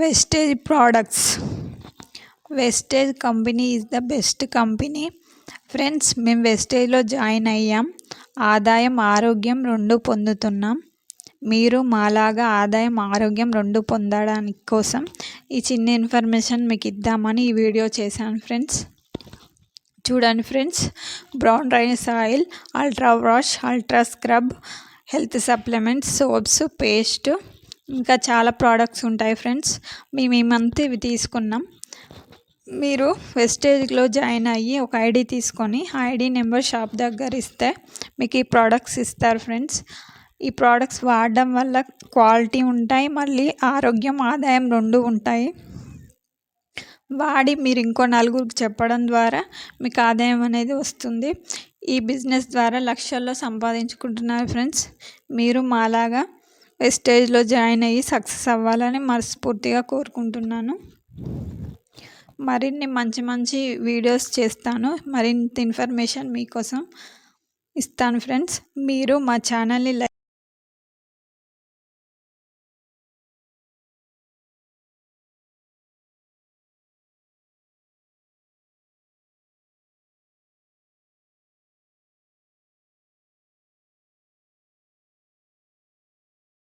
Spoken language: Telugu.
Wastage products. Vestige company is the best company. Friends, మేము వెస్టేజ్లో జాయిన్ అయ్యాం. ఆదాయం, ఆరోగ్యం రెండు పొందుతున్నాం. మీరు మాలాగా ఆదాయం, ఆరోగ్యం రెండు పొందడానికి కోసం ఈ చిన్న ఇన్ఫర్మేషన్ మీకు ఇద్దామని ఈ వీడియో చేశాను ఫ్రెండ్స్. చూడండి friends, brown rice oil, ultra wash, ultra scrub, health supplements, soaps, paste, ఇంకా చాలా ప్రోడక్ట్స్ ఉంటాయి ఫ్రెండ్స్. మేము ఈ మంత్ ఇవి తీసుకున్నాం. మీరు వెస్టేజ్లో జాయిన్ అయ్యి ఒక ఐడి తీసుకొని ఆ ఐడి నెంబర్ షాప్ దగ్గర ఇస్తే మీకు ఈ ప్రోడక్ట్స్ ఇస్తారు ఫ్రెండ్స్. ఈ ప్రోడక్ట్స్ వాడడం వల్ల క్వాలిటీ ఉంటాయి, మళ్ళీ ఆరోగ్యం, ఆదాయం రెండు ఉంటాయి. వాడి మీరు ఇంకో నలుగురికి చెప్పడం ద్వారా మీకు ఆదాయం అనేది వస్తుంది. ఈ బిజినెస్ ద్వారా లక్షల్లో సంపాదించుకుంటున్నారు ఫ్రెండ్స్. మీరు మాలాగా వెస్టేజ్లో జాయిన్ అయ్యి సక్సెస్ అవ్వాలని మనస్ఫూర్తిగా కోరుకుంటున్నాను. మరిన్ని మంచి మంచి వీడియోస్ చేస్తాను. మరింత ఇన్ఫర్మేషన్ మీకోసం ఇస్తాను ఫ్రెండ్స్. మీరు మా ఛానల్ని